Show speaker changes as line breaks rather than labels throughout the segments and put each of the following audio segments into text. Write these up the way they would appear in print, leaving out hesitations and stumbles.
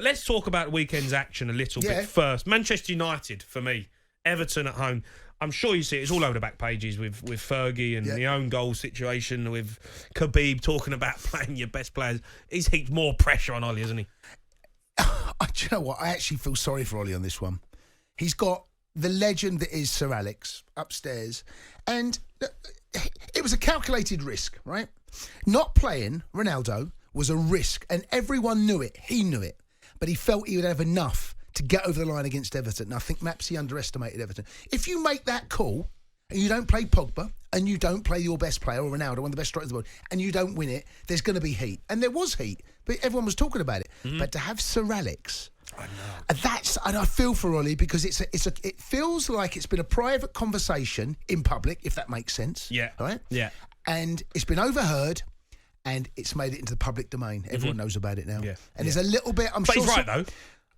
let's talk about the weekend's action a little bit first. Manchester United, for me. Everton at home. I'm sure you see it's all over the back pages with Fergie and the own goal situation with Khabib talking about playing your best players. He's heaped more pressure on Ollie, hasn't he?
Do you know what? I actually feel sorry for Ollie on this one. He's got the legend that is Sir Alex upstairs. And it was a calculated risk, right? Not playing Ronaldo was a risk, and everyone knew it. He knew it. But he felt he would have enough to get over the line against Everton. And I think Mapsy underestimated Everton. If you make that call and you don't play Pogba and you don't play your best player or Ronaldo, one of the best strikers in the world, and you don't win it, there's going to be heat. And there was heat, but everyone was talking about it. Mm-hmm. But to have Sir Alex, I know. And I feel for Ollie because it feels like it's been a private conversation in public, if that makes sense.
Yeah.
Right?
Yeah.
And it's been overheard. And it's made it into the public domain. Everyone knows about it now. Yeah. And there's a little bit...
But he's right, though.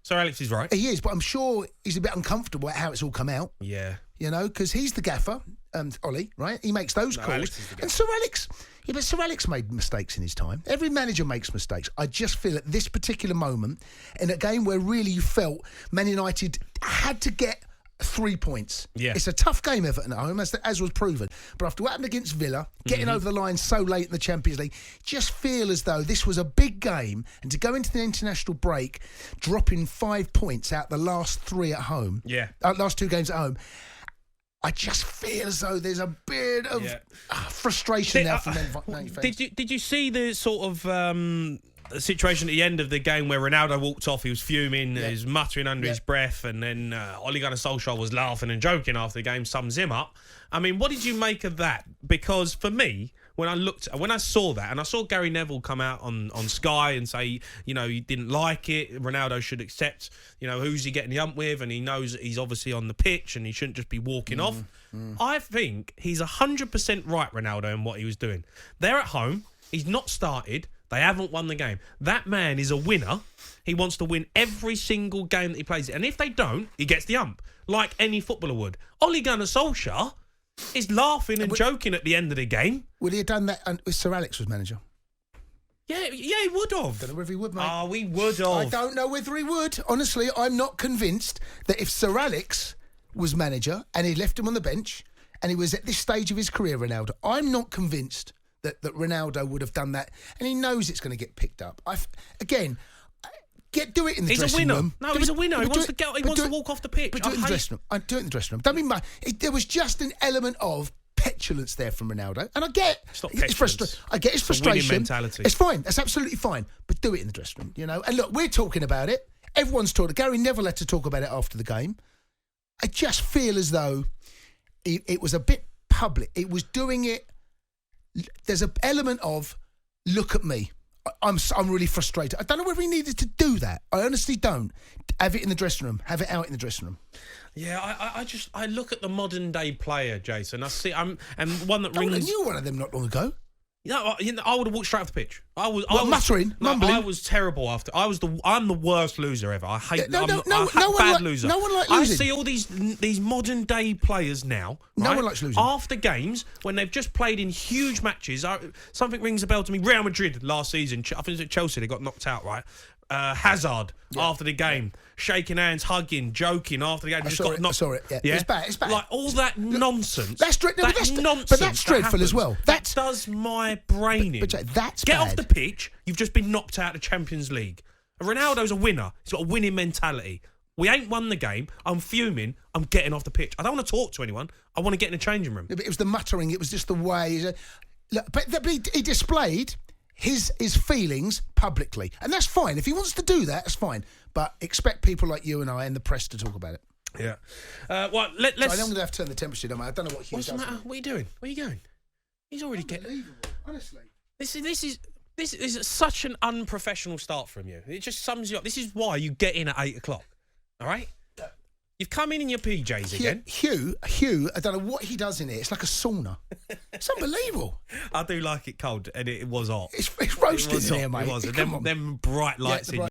Sir Alex is right.
He is, but I'm sure he's a bit uncomfortable at how it's all come out.
Yeah.
You know, because he's the gaffer, Ollie, right? He makes those calls. And Sir Alex... Yeah, but Sir Alex made mistakes in his time. Every manager makes mistakes. I just feel at this particular moment, in a game where really you felt Man United had to get 3 points. Yeah. It's a tough game, Everton at home, as was proven. But after what happened against Villa, getting over the line so late in the Champions League, just feel as though this was a big game. And to go into the international break, dropping 5 points out the last 3 at home, last 2 games at home, I just feel as though there's a bit of frustration now from Man fans.
Did you see the sort of... situation at the end of the game where Ronaldo walked off, he was fuming, he was muttering under his breath, and then Ole Gunnar Solskjaer was laughing and joking after the game, sums him up. I mean, what did you make of that? Because for me, when I saw that, and I saw Gary Neville come out on Sky and say, you know, he didn't like it, Ronaldo should accept, you know, who's he getting the ump with, and he knows that he's obviously on the pitch and he shouldn't just be walking off. I think he's 100% right, Ronaldo, in what he was doing. They're at home, he's not started, they haven't won the game. That man is a winner. He wants to win every single game that he plays. And if they don't, he gets the ump, like any footballer would. Ole Gunnar Solskjaer is laughing and joking at the end of the game.
Would he have done that if Sir Alex was manager?
Yeah, he would have.
Don't know whether he would, mate.
Oh, he would have.
I don't know whether he would. Honestly, I'm not convinced that if Sir Alex was manager and he left him on the bench and he was at this stage of his career, Ronaldo, I'm not convinced that Ronaldo would have done that, and he knows it's going to get picked up. Do it in the dressing room.
No, he's a winner. He wants to get. He wants to walk off the pitch.
But do it in the dressing room. Do it in the dressing room. Don't mean there was just an element of petulance there from Ronaldo, and I get his frustration. I get his frustration.
Mentality.
It's fine. That's absolutely fine. But do it in the dressing room. You know. And look, we're talking about it. Everyone's talking. Gary Neville had to talk about it after the game. I just feel as though it was a bit public. It was doing it. There's an element of, look at me. I'm really frustrated. I don't know whether he needed to do that. I honestly don't. Have it in the dressing room. Have it out in the dressing room.
Yeah, I look at the modern day player, Jason. I see. And one that rings.
I knew one of them not long ago.
I would have walked straight off the pitch. I was
muttering, mumbling.
I was terrible after. I'm the worst loser ever. I hate.
No
bad loser.
No one likes losing.
I see all these modern day players now. Right?
No one likes losing.
After games, when they've just played in huge matches, something rings a bell to me. Real Madrid last season. I think it was at Chelsea. They got knocked out. Right. Hazard after the game, shaking hands, hugging, joking after the game.
I saw it. Yeah. It's bad.
Like all that nonsense.
That's nonsense. But that's dreadful as well.
That does my brain in.
But that's
Get
bad.
off the pitch. You've just been knocked out of the Champions League. Ronaldo's a winner. He's got a winning mentality. We ain't won the game. I'm fuming. I'm getting off the pitch. I don't want to talk to anyone. I want to get in the changing room.
Yeah, but it was the muttering. It was just the way. But he displayed his feelings publicly. And that's fine. If he wants to do that, that's fine. But expect people like you and I and the press to talk about it.
Yeah. Well, let's...
So I'm going to have to turn the temperature down. I don't know what Hugh does.
What's the matter? What are you doing? Where are you going? He's already getting...
Honestly.
This is such an unprofessional start from you. It just sums you up. This is why you get in at 8 o'clock. All right? You've come in your PJs again.
Hugh, I don't know what he does in here. It's like a sauna. It's unbelievable.
I do like it cold, and it was hot.
It's roasting in here, mate.
It was. Them bright lights in